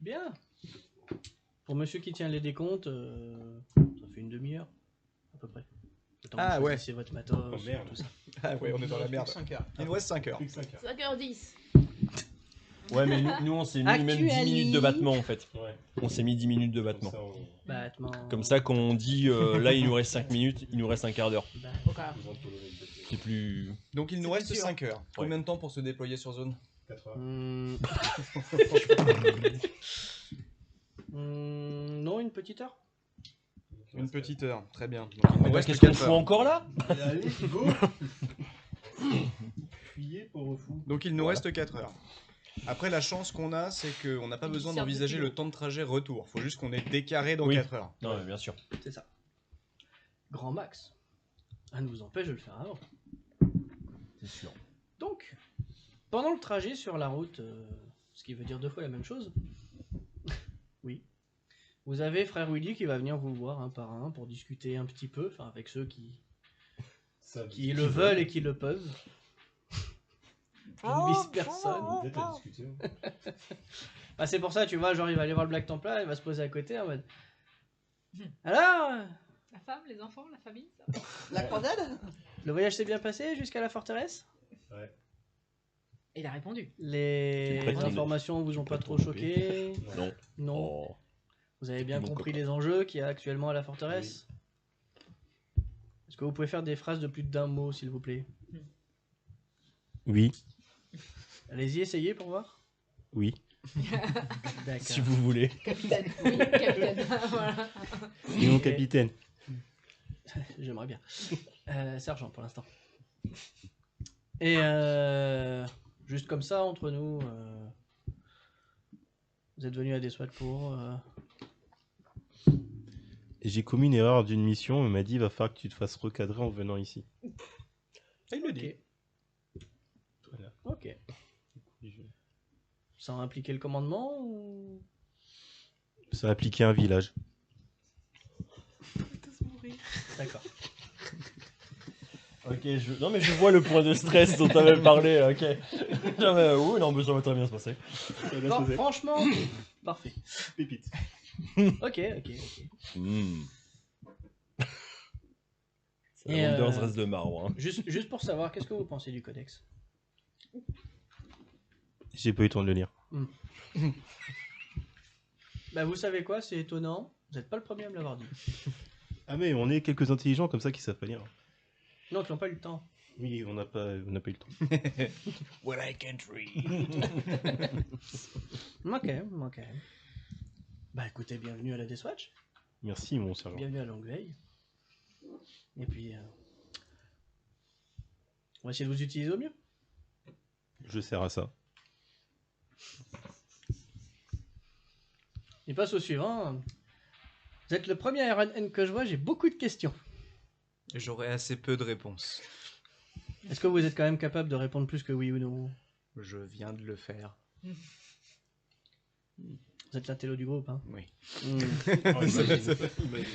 Bien. Pour monsieur qui tient les décomptes, ça fait une demi-heure, à peu près. Le temps que vous choisissez votre matos, Oh, merde. tout ça. Ah ouais, on est dans la merde. 5 heures. Il nous reste 5 heures. 5h10. Ouais, mais nous on s'est mis même 10 minutes de battement en fait. Ouais. On s'est mis 10 minutes de battement. Comme ça, Battement. Comme ça, quand on dit là il nous reste 5 minutes, il nous reste un quart d'heure. Ok. C'est plus. Donc il nous C'est reste plus sûr. 5 heures. Combien de temps pour se déployer sur zone? 4 heures. Non, une petite heure. Une petite heure, très bien. Donc il Mais nous reste qu'est-ce qu'on 4 fout heures. encore là? Allez, go. Fuyez, pauvre fou. Donc il nous reste 4 heures. Après, la chance qu'on a, c'est qu'on n'a pas besoin d'envisager le temps de trajet retour. Faut juste qu'on ait décarré dans Oui. 4 heures. Non, mais bien sûr. C'est ça. Grand max. Rien ne vous empêche de le faire avant. C'est sûr. Donc, pendant le trajet sur la route, ce qui veut dire 2 fois la même chose, oui, vous avez frère Willy qui va venir vous voir un par un pour discuter un petit peu, enfin avec ceux qui le veulent et qui le peuvent. Je ne vise personne. Peut-être à discuter. Bah, c'est pour ça, tu vois, genre il va aller voir le Black Templar, il va se poser à côté en mode. Alors, La femme, les enfants, la famille, ça La croisade? le voyage s'est bien passé jusqu'à la forteresse? Ouais. Il a répondu. Les C'est pas informations vous ont pas trop choqué? Non. Non. Oh. Vous avez bien Mon compris copain. les enjeux qu'il y a actuellement à la forteresse? Est-ce que vous pouvez faire des phrases de plus d'un mot, s'il vous plaît? Oui. Allez-y, essayez pour voir. Oui. D'accord. Si vous voulez. Capitaine. Oui, capitaine. Voilà. Et mon capitaine. J'aimerais bien. Sergent pour l'instant. Et juste comme ça, entre nous, vous êtes venu à des SWAT pour... J'ai commis une erreur d'une mission, on m'a dit il va falloir que tu te fasses recadrer en venant ici. Il le dit. Voilà. Ok. Ça a impliqué le commandement ou... Ça a appliqué un village. D'accord. Ok, non mais je vois le point de stress dont t'avais parlé, ok. Oui, non, mais ça va très bien se passer. Non, franchement, parfait. Pépite. Ok. Hmm. C'est Et, la Wonders reste de marbre. Hein. Juste pour savoir, qu'est-ce que vous pensez du codex? J'ai pas eu le temps de le lire. Bah vous savez quoi, c'est étonnant. Vous n'êtes pas le premier à me l'avoir dit. Ah mais on est quelques intelligents comme ça qui savent pas lire. Non, qui n'ont pas eu le temps. Oui, on n'a pas eu le temps. Well, I can't read. Ok. Bah écoutez, bienvenue à la Deathwatch. Merci mon sergent. Bienvenue à Longueveille. Et puis, on va essayer de vous utiliser au mieux. Je sers à ça. Il passe au suivant. Vous êtes le premier RNN que je vois, j'ai beaucoup de questions. J'aurai assez peu de réponses. Est-ce que vous êtes quand même capable de répondre plus que oui ou non? Je viens de le faire. Vous êtes l'intello du groupe, hein? Oui.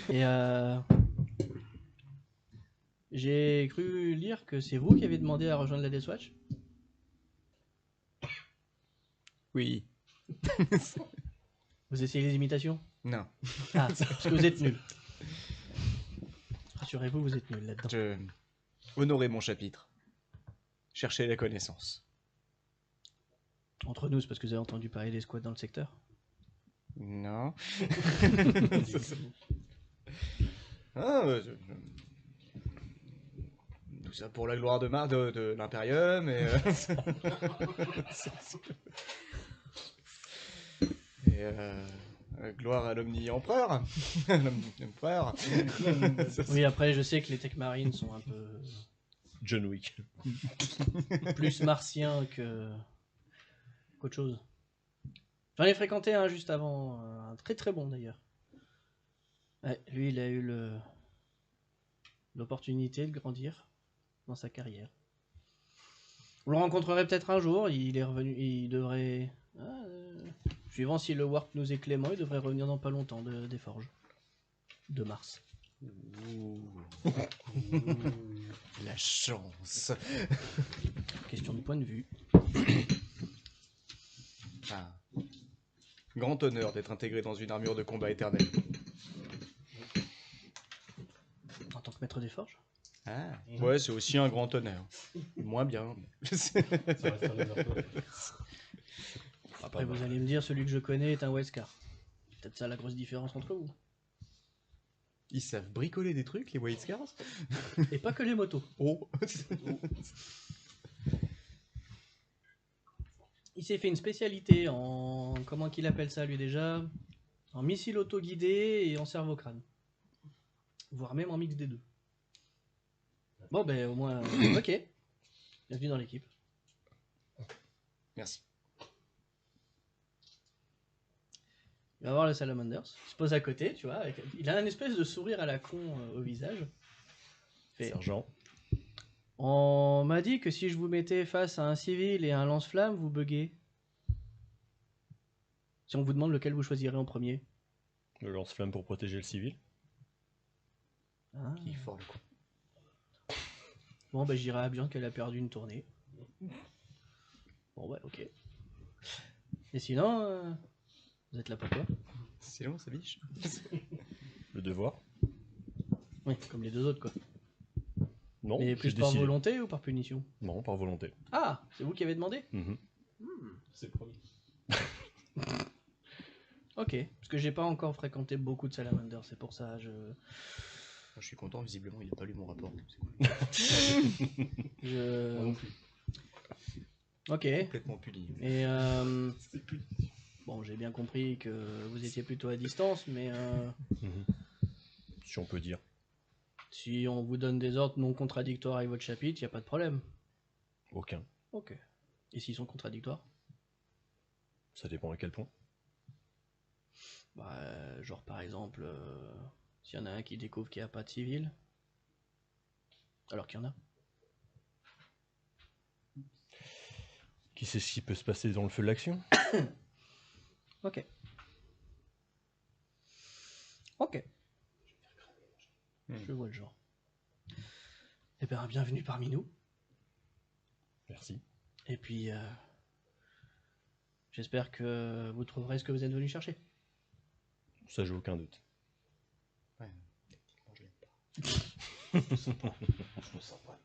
Et j'ai cru lire que c'est vous qui avez demandé à rejoindre la Deathwatch. Oui. Vous essayez les imitations? Non. Ah, parce que vous êtes nul. Rassurez-vous, vous êtes nul là-dedans. Je... Honorez mon chapitre. Cherchez la connaissance. Entre nous, c'est parce que vous avez entendu parler des squats dans le secteur. Non. Ah, tout ça pour la gloire de l'Imperium et... gloire à l'omni-empereur. L'omni-empereur. Oui, après, je sais que les Tech Marines sont un peu John Wick. plus martiens qu'autre chose. J'en ai fréquenté un juste avant, un très très bon d'ailleurs. Ouais, lui, il a eu l'opportunité de grandir dans sa carrière. Vous le rencontrerez peut-être un jour, il est revenu, il devrait... suivant si le warp nous est clément, il devrait revenir dans pas longtemps des forges. De Mars. La chance. Question de point de vue. Ah. Grand honneur d'être intégré dans une armure de combat éternelle. En tant que maître des forges. Ah, ouais, c'est aussi un grand honneur. Moins bien. mais- Ça reste un honneur, toi. Après, vous allez me dire, celui que je connais est un Wescar. Peut-être ça la grosse différence entre vous. Ils savent bricoler des trucs, les White Scars. Et pas que les motos. Oh. Il s'est fait une spécialité en... Comment qu'il appelle ça, lui, déjà? En missile auto-guidé et en cerveau-crâne. Voire même en mix des deux. Bon, ben, au moins... ok. Bienvenue dans l'équipe. Merci. Il va voir le Salamanders. Il se pose à côté, tu vois. Il a un espèce de sourire à la con au visage. Fait, Sergent. on m'a dit que si je vous mettais face à un civil et un lance-flamme, vous buguez. Si on vous demande lequel vous choisirez en premier. Le lance-flamme pour protéger le civil. Ah. Il est fort le coup. Bon, bah j'irai à bien qu'elle a perdu une tournée. Bon, ouais, ok. Et sinon, vous êtes là pour quoi? C'est long, ça biche. Le devoir. Oui, comme les deux autres, quoi. Non, Mais j'ai plus par décidé. volonté ou par punition? Non, par volonté. Ah, c'est vous qui avez demandé? Mhm. C'est promis. Ok, parce que j'ai pas encore fréquenté beaucoup de salamanders, c'est pour ça, Je suis content, visiblement, il n'a pas lu mon rapport. C'est cool. Moi non plus. Ok, Complètement puni. et bon, j'ai bien compris que vous étiez plutôt à distance, mais Mhm. Si on peut dire. si on vous donne des ordres non contradictoires avec votre chapitre, y a pas de problème. Aucun. Ok. Et s'ils sont contradictoires? Ça dépend à quel point. Bah, genre par exemple, s'il y en a un qui découvre qu'il n'y a pas de civil, alors qu'il y en a. Qui sait ce qui peut se passer dans le feu de l'action? Ok. Ok. Je vois le genre. Eh bien, bienvenue parmi nous. Merci. Et puis, j'espère que vous trouverez ce que vous êtes venu chercher. Ça, j'ai aucun doute. Ouais, techniquement, je l'aime pas. Je me sens pas.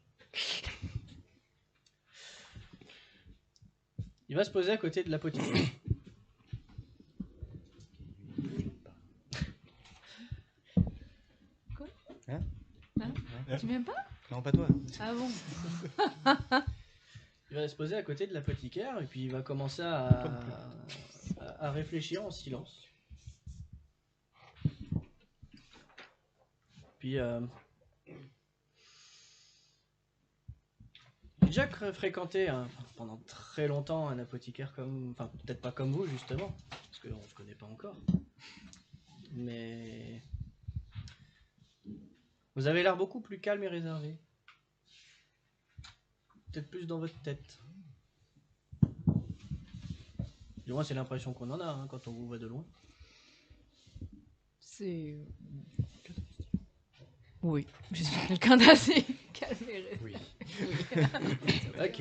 Il va se poser à côté de l'apothicaire. Tu m'aimes pas? Non, pas toi. Ah bon? Il va se poser à côté de l'apothicaire et puis il va commencer à réfléchir en silence. Puis j'ai déjà fréquenté pendant très longtemps un apothicaire comme, enfin peut-être pas comme vous justement, parce qu'on se connaît pas encore. Mais vous avez l'air beaucoup plus calme et réservé. Peut-être plus dans votre tête. Du moins, c'est l'impression qu'on en a quand on vous voit de loin. C'est... Oui, je suis quelqu'un d'assez calme et réservé. Oui. Ok.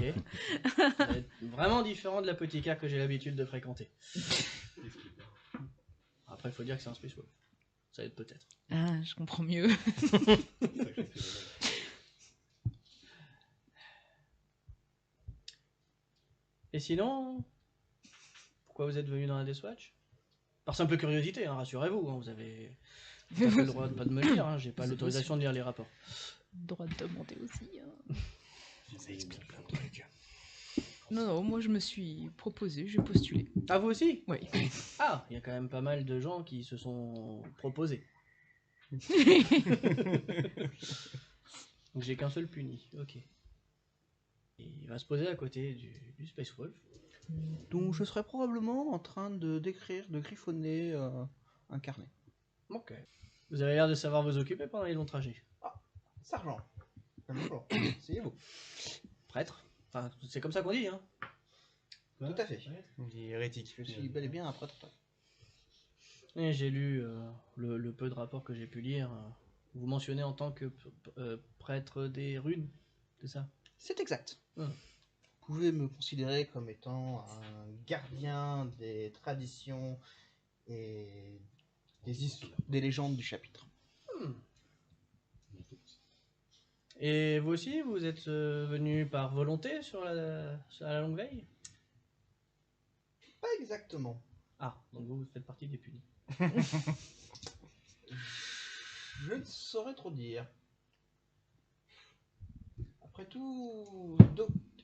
Vous êtes vraiment différent de l'apothicaire que j'ai l'habitude de fréquenter. Après, il faut dire que c'est un Space Wolf. Ça aide peut-être. Ah, je comprends mieux. Et sinon, pourquoi vous êtes venu dans la Deathwatch? Par simple curiosité, rassurez-vous. Vous avez pas le droit de pas de me le dire. J'ai pas C'est l'autorisation de lire les rapports. Droit de demander aussi. Ça explique plein de trucs. Non, non, moi je me suis proposé, j'ai postulé. Ah, vous aussi? Oui. Ah, il y a quand même pas mal de gens qui se sont proposés. Donc j'ai qu'un seul puni, ok. Et il va se poser à côté du Space Wolf. Donc je serais probablement en train de d'écrire, de griffonner un carnet. Ok. Vous avez l'air de savoir vous occuper pendant les longs trajets. Sergent. Bonjour. Asseyez-vous. Prêtre? Enfin, c'est comme ça qu'on dit, Tout à fait. Il est hérétique. Je suis bel et bien un prêtre. Et j'ai lu le peu de rapports que j'ai pu lire. Vous mentionnez en tant que prêtre des runes, c'est ça? C'est exact. Hum. Vous pouvez me considérer comme étant un gardien des traditions et des légendes du chapitre. Et vous aussi, vous êtes venu par volonté sur la longue veille? Pas exactement. Ah, donc vous faites partie des punis. Je ne saurais trop dire. Après tout,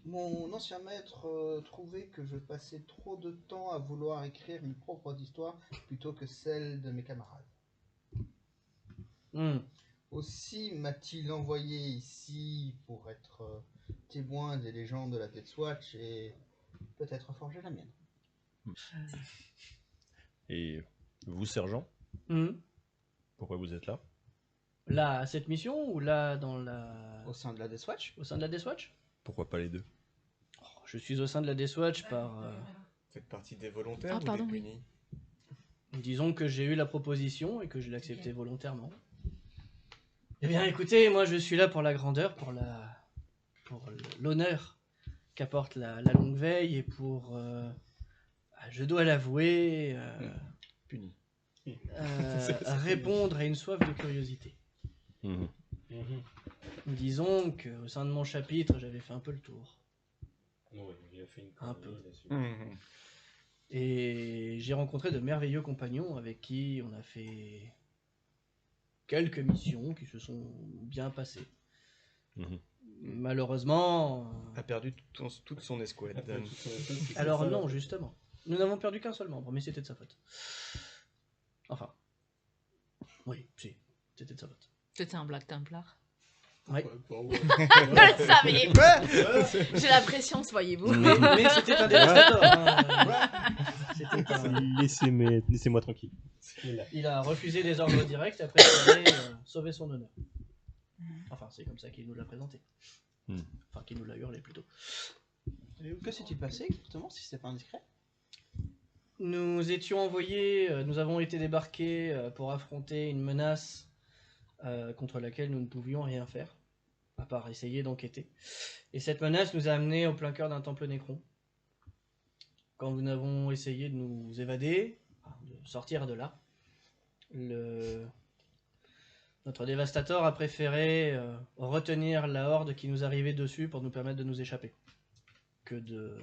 mon ancien maître trouvait que je passais trop de temps à vouloir écrire une propre histoire plutôt que celle de mes camarades. Aussi m'a-t-il envoyé ici pour être témoin des légendes de la Death Watch et peut-être forger la mienne. Et vous, sergent, pourquoi vous êtes là? Là, à cette mission ou là dans la... Au sein de la Death Watch? Au sein de la Death Watch? Pourquoi pas les deux? Je suis au sein de la Death Watch par... Vous faites partie des volontaires Ah, ou pardon, des oui. punis? Disons que j'ai eu la proposition et que je l'ai acceptée volontairement. Eh bien, écoutez, moi je suis là pour la grandeur, pour l'honneur qu'apporte la longue veille et pour, je dois l'avouer, Puni. répondre à une soif de curiosité. Mhm. Disons qu'au sein de mon chapitre, j'avais fait un peu le tour. Ouais, il a fait une Un connerie peu. là-dessus. Et j'ai rencontré de merveilleux compagnons avec qui on a fait quelques missions qui se sont bien passées. Mhm. Malheureusement... A perdu toute son escouade. Dan. Alors non, justement. Nous n'avons perdu qu'un seul membre, mais c'était de sa faute. Enfin. Oui, si, c'était de sa faute. C'était un Black Templar. Oui. Je le savais. J'ai la pression, voyez-vous. Mais c'était un dévastateur. Hein. C'était un- Laissez-moi tranquille. Il a refusé des ordres directs et après il allait sauver son honneur. Enfin, c'est comme ça qu'il nous l'a présenté. Enfin, qu'il nous l'a hurlé plutôt. Et que s'est-il passé exactement, si c'est pas indiscret? Nous étions envoyés, nous avons été débarqués pour affronter une menace contre laquelle nous ne pouvions rien faire, à part essayer d'enquêter. Et cette menace nous a amenés au plein cœur d'un temple nécron. Quand nous avons essayé de nous évader, enfin, de sortir de là, notre dévastateur a préféré retenir la horde qui nous arrivait dessus pour nous permettre de nous échapper, que de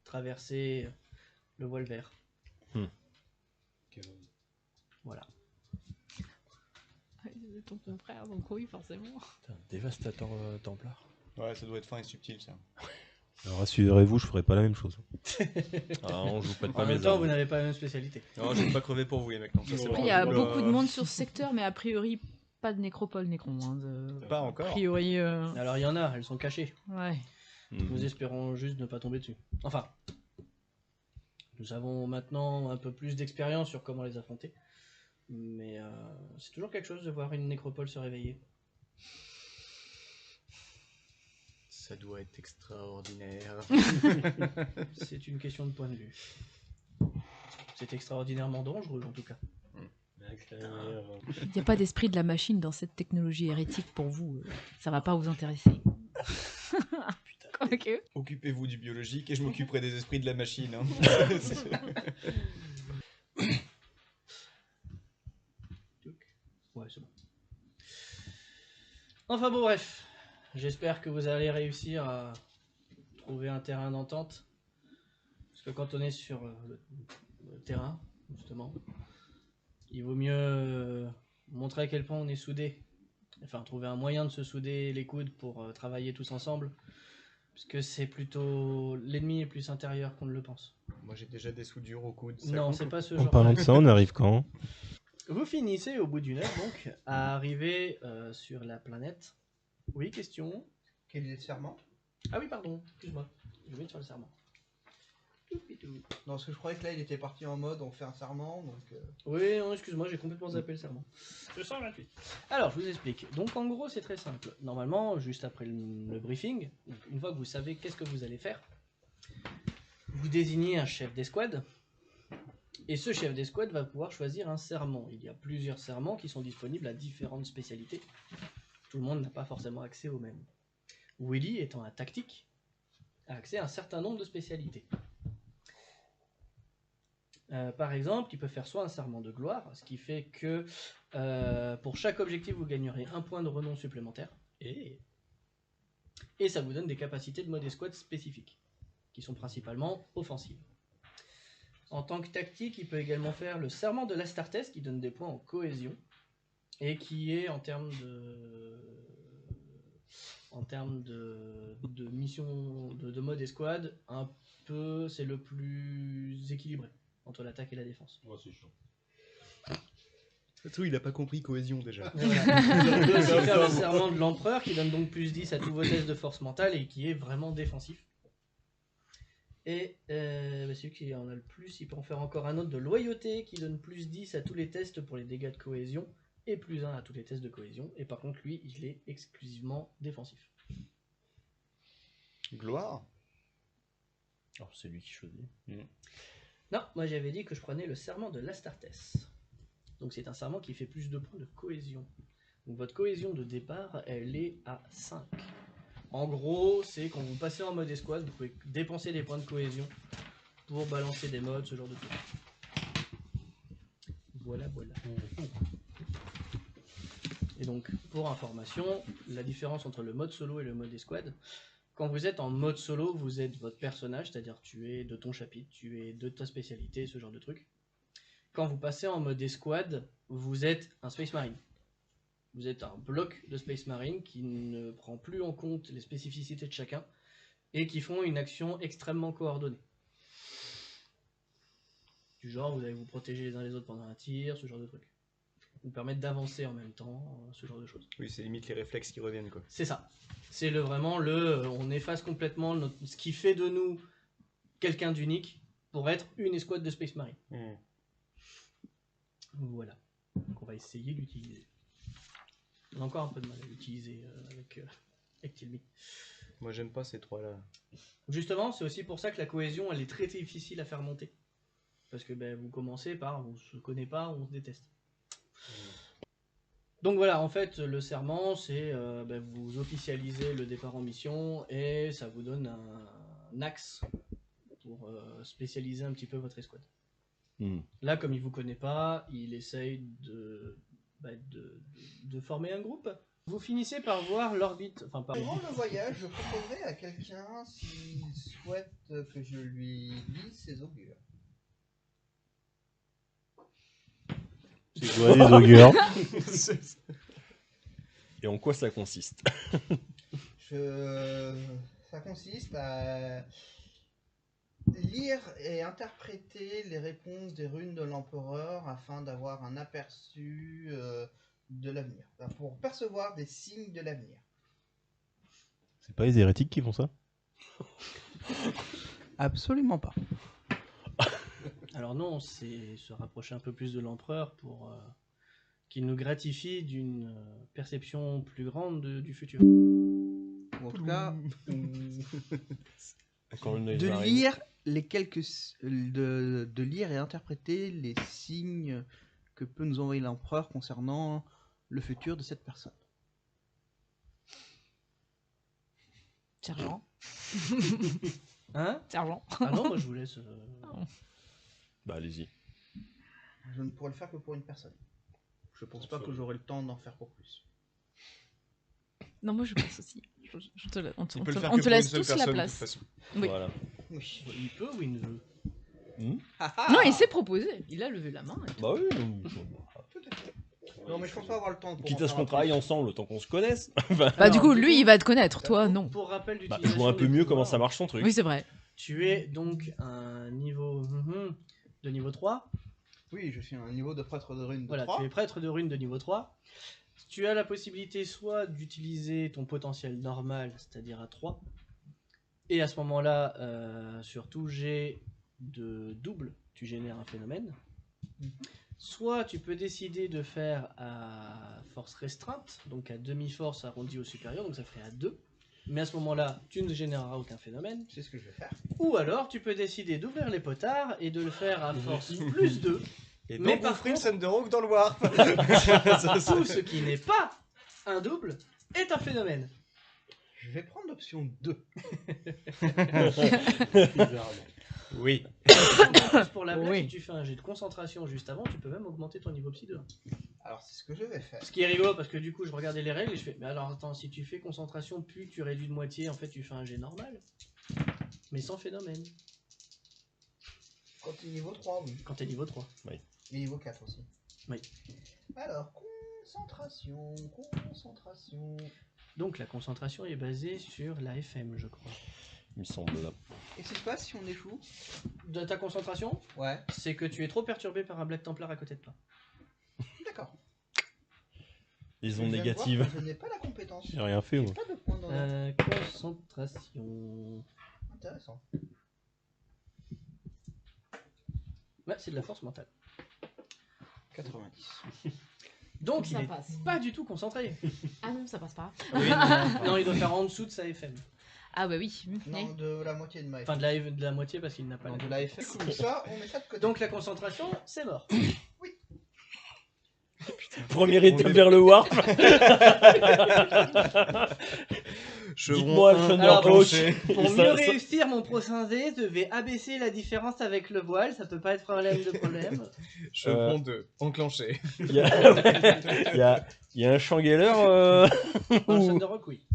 traverser le voile vert. Voilà. Ton confrère, donc oui, forcément. Putain, dévastateur Templar. Ouais, ça doit être fin et subtil ça. Alors rassurez-vous, je ferai pas la même chose. Ah non, je vous prête En pas même mes temps, armes. vous n'avez pas la même spécialité. Non, je vais pas crever pour vous les mecs. Non, ça, c'est Après, bon. il y a Oula. beaucoup de monde sur ce secteur, mais a priori, pas de nécropole nécron. Hein, Pas A encore. priori, Alors il y en a, elles sont cachées. ouais. Mhm. Nous espérons juste ne pas tomber dessus. Enfin, nous avons maintenant un peu plus d'expérience sur comment les affronter. Mais c'est toujours quelque chose de voir une nécropole se réveiller. Ça doit être extraordinaire. C'est une question de point de vue. C'est extraordinairement dangereux en tout cas. Il n'y a pas d'esprit de la machine dans cette technologie hérétique pour vous. Ça va pas vous intéresser. Quoique. Occupez-vous du biologique et je m'occuperai des esprits de la machine. Hein. Ouais, c'est bon. Enfin bon, bref. J'espère que vous allez réussir à trouver un terrain d'entente. Parce que quand on est sur le terrain, justement, il vaut mieux montrer à quel point on est soudés. Enfin, trouver un moyen de se souder les coudes pour travailler tous ensemble. Parce que c'est plutôt... L'ennemi est plus intérieur qu'on ne le pense. Moi j'ai déjà des soudures au coude. ça Non, compte c'est pas ce En genre. parlant de ça, on arrive quand? Vous finissez au bout d'une heure donc à arriver sur la planète. Oui, question. Quel est le serment? Ah oui, pardon, excuse-moi. Je vais sur le serment. Non, parce que je croyais que là il était parti en mode on fait un serment, donc... Oui, non, excuse-moi, j'ai complètement zappé le serment. 228. Alors, je vous explique. Donc, en gros, c'est très simple. Normalement, juste après le briefing, une fois que vous savez qu'est-ce que vous allez faire, vous désignez un chef d'escouade. Et ce chef d'escouade va pouvoir choisir un serment. Il y a plusieurs serments qui sont disponibles à différentes spécialités. Tout le monde n'a pas forcément accès aux mêmes. Willy, étant un tactique, a accès à un certain nombre de spécialités. Par exemple, il peut faire soit un serment de gloire, ce qui fait que pour chaque objectif, vous gagnerez un point de renom supplémentaire. Et ça vous donne des capacités de mode escouade spécifiques, qui sont principalement offensives. En tant que tactique, il peut également faire le serment de l'Astartes, qui donne des points en cohésion, et qui est en termes de mission, de mode escouade, un peu, c'est le plus équilibré entre l'attaque et la défense. Ouais, c'est chaud. Il a pas compris cohésion déjà. Voilà. On peut aussi faire le serment de l'empereur qui donne donc plus 10 à tous vos tests de force mentale et qui est vraiment défensif. Et celui qui en a le plus, il peut en faire encore un autre de loyauté qui donne plus 10 à tous les tests pour les dégâts de cohésion et plus 1 à tous les tests de cohésion. Et par contre, lui, il est exclusivement défensif. Gloire. Oh, c'est lui qui choisit. Non, moi j'avais dit que je prenais le serment de l'Astartes. Donc c'est un serment qui fait plus de points de cohésion. Donc votre cohésion de départ, elle est à 5. En gros, c'est quand vous passez en mode escouade, vous pouvez dépenser des points de cohésion pour balancer des modes, ce genre de trucs. Voilà. Et donc, pour information, la différence entre le mode solo et le mode escouade, quand vous êtes en mode solo, vous êtes votre personnage, c'est-à-dire tu es de ton chapitre, tu es de ta spécialité, ce genre de truc. Quand vous passez en mode escouade, vous êtes un Space Marine. Vous êtes un bloc de Space Marine qui ne prend plus en compte les spécificités de chacun et qui font une action extrêmement coordonnée. Du genre, vous allez vous protéger les uns les autres pendant un tir, ce genre de truc. Vous permettre d'avancer en même temps, ce genre de choses. Oui, c'est limite les réflexes qui reviennent, quoi. C'est ça. C'est on efface complètement ce qui fait de nous quelqu'un d'unique pour être une escouade de Space Marine. Voilà. Donc on va essayer d'utiliser. On a encore un peu de mal à l'utiliser avec Tilmy. Moi, j'aime pas ces trois-là. Justement, c'est aussi pour ça que la cohésion, elle est très difficile à faire monter. Parce que vous commencez par on se connaît pas, on se déteste. Donc voilà, en fait, le serment, c'est vous officialisez le départ en mission et ça vous donne un axe pour spécialiser un petit peu votre escouade. Là, comme il vous connaît pas, il essaye de former un groupe. Vous finissez par voir l'orbite. Durant le voyage, je proposerai à quelqu'un s'il souhaite que je lui lise ses augures. C'est quoi les augures? Et en quoi ça consiste? Ça consiste à lire et interpréter les réponses des runes de l'empereur afin d'avoir un aperçu de l'avenir, pour percevoir des signes de l'avenir. C'est pas les hérétiques qui font ça? Absolument pas. Alors non, c'est se rapprocher un peu plus de l'empereur pour qu'il nous gratifie d'une perception plus grande du futur. Ou en tout cas, Encore une de lire de lire et interpréter les signes que peut nous envoyer l'empereur concernant le futur de cette personne. Sergent. Hein? Sergent. Ah non, moi je vous laisse. Bah allez-y. Je ne pourrais le faire que pour une personne. Je pense pas que j'aurai le temps d'en faire pour plus. Non, moi je pense aussi. On Il peut le faire te que pour laisse une seule tous la personne, de place. toute façon. Oui. Voilà. Oui. Il peut ou il ne veut? Non, il s'est proposé. Il a levé la main. et tout. Bah oui. Non, mais je pense pas avoir le temps pour Quitte en à ce faire qu'on un travaille plus. ensemble, autant qu'on se connaisse. Bah, Alors, du coup, du lui, coup, il va te connaître. Toi, non. Pour rappel Bah, d'utilisation. je vois un peu des mieux pouvoirs, comment ça marche son truc. Oui, c'est vrai. Tu es donc un niveau de niveau 3. Oui, je suis à un niveau de prêtre de rune de Voilà, 3. tu es prêtre de rune de niveau 3. Tu as la possibilité soit d'utiliser ton potentiel normal, c'est-à-dire à 3. Et à ce moment-là, sur tout jet de double, tu génères un phénomène. Soit tu peux décider de faire à force restreinte, donc à demi-force arrondie au supérieur, donc ça ferait à 2. Mais à ce moment-là, tu ne généreras aucun phénomène. C'est ce que je vais faire. Ou alors, tu peux décider d'ouvrir les potards et de le faire à force plus 2. Et Mais donc, par on ferait une contre- scène de rock dans le War. Tout ce qui n'est pas un double est un phénomène. Je vais prendre l'option 2. Oui. En plus, pour la blague, Oui. si tu fais un jet de concentration juste avant, tu peux même augmenter ton niveau psy de 1. Alors, c'est ce que je vais faire. Ce qui est rigolo parce que du coup, je regardais les règles et je fais, mais alors attends, si tu fais concentration, puis tu réduis de moitié, en fait, tu fais un jet normal. Mais sans phénomène. Quand tu es niveau 3, oui. Quand t'es niveau 3. Et niveau 4 aussi. Oui. Alors, concentration, concentration. Donc la concentration est basée sur la FM, je crois. Il me semble là. Et c'est pas si on échoue? De ta concentration, Ouais, c'est que tu es trop perturbé par un Black Templar à côté de toi. d'accord. Les Je ondes viens de voir négatives. que je n'ai pas la compétence. J'ai rien fait, moi. Pas de point dans la... Concentration. Intéressant. Ouais, c'est de la force mentale. 90. Donc Ça il est passe. pas du tout concentré. Ah non, ça passe pas. Oui, Non, il doit faire en dessous de sa FM. Ah bah oui. Non, de la moitié de ma Enfin, de la moitié parce qu'il n'a pas Non, la de la FF. Du coup, ça, on met ça de côté. Donc la concentration, c'est mort. Première étape vers le warp. Chevron Dites-moi, 1 Thunder Alors, enclenché. Pour Ça- mieux ça- réussir mon prochain dé, je vais abaisser la différence avec le voile, ça peut pas être problème de problème. Chevron 2 enclenché. Il y a, il y a un Shangeller. Dans le ou- Thunderhawk, oui.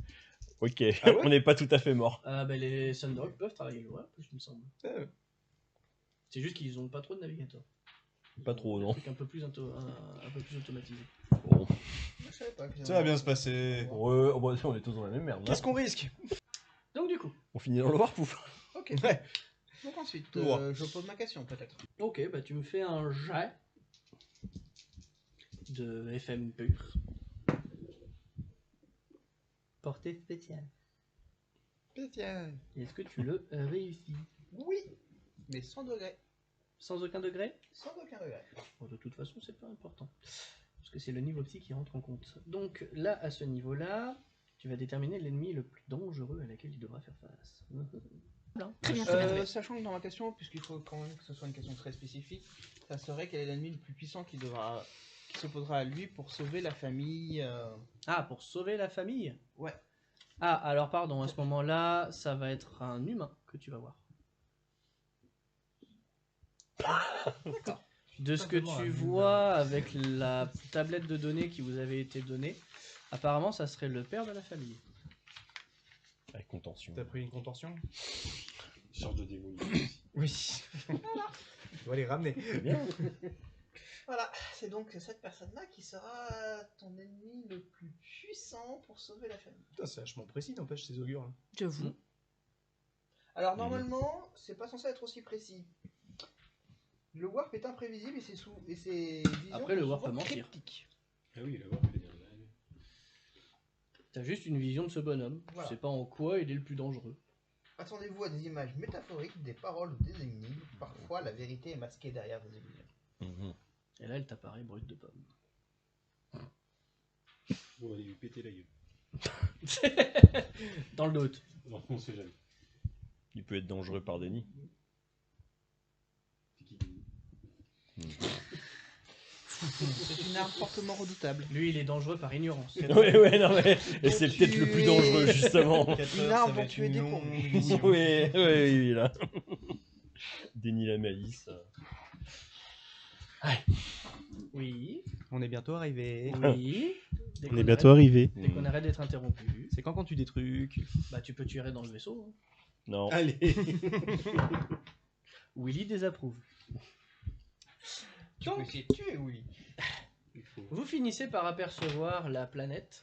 Ok, Ah ouais on n'est pas tout à fait mort. Ah bah les Thunderhawk peuvent travailler le voile, il me semble. C'est juste qu'ils ont pas trop de navigateurs. Pas trop, Un non. truc un peu plus automatisé. Bon. Je savais pas que Ça va bien se passer. Ouais, oh, bah, on est tous dans la même merde. Là. Qu'est-ce qu'on risque? Donc du coup, On finit dans le warp ou Ok. Ouais. Donc ensuite, Tout droit. je pose ma question peut-être. ok, bah tu me fais un jet de FM pur. Portée spéciale. Spécial. Est-ce que tu le réussis? Oui, mais sans degré. Sans aucun degré? Sans aucun degré. Bon, de toute façon, c'est pas important. Parce que c'est le niveau psy qui rentre en compte. Donc là, à ce niveau-là, tu vas déterminer l'ennemi le plus dangereux à laquelle il devra faire face. Très bien, très bien. Sachant que dans ma question, puisqu'il faut quand même que ce soit une question très spécifique, ça serait quel est l'ennemi le plus puissant qui s'opposera à lui pour sauver la famille. Ah, pour sauver la famille? Ouais. Ah, alors pardon, à ce moment-là, ça va être un humain que tu vas voir. D'accord. De ce que tu vois avec la tablette de données qui vous avait été donnée, apparemment, ça serait le père de la famille. Avec contention. T'as pris une contorsion? Sorte de démolition. Oui. Je dois les ramener. Voilà, c'est donc cette personne-là qui sera ton ennemi le plus puissant pour sauver la famille. Putain, c'est vachement précis, n'empêche, ces augures là. J'avoue. Alors normalement, c'est pas censé être aussi précis. Le warp est imprévisible et ses visions Après, le sont warp souvent peut mentir. cryptiques. Ah oui, la voix peut dire là. T'as juste une vision de ce bonhomme. Voilà. Tu sais pas en quoi il est le plus dangereux. Attendez-vous à des images métaphoriques, des paroles ou des énigmes. Parfois, la vérité est masquée derrière des illusions. Mhm. Et là, elle t'apparaît brute de pomme. On va aller lui péter la gueule. Dans le doute. Non, on sait jamais. Il peut être dangereux par déni. C'est qui dit? C'est une arme fortement redoutable. Lui, il est dangereux par ignorance. Ouais, non, mais. Et c'est peut-être le plus dangereux, justement. 4 Une heures, arme ça va pour être tuer une des longue pauvres. mission. Oui, oui, là. Déni la malice. Oui, On est bientôt arrivé. oui. Dès On qu'on est bientôt arrête- arrivé. Dès qu'on arrête d'être interrompu, C'est quand tu des trucs. bah tu peux tirer dans le vaisseau. hein. Non. Allez. Willy désapprouve. Tu peux essayer de tuer, oui. Il faut. Vous finissez par apercevoir la planète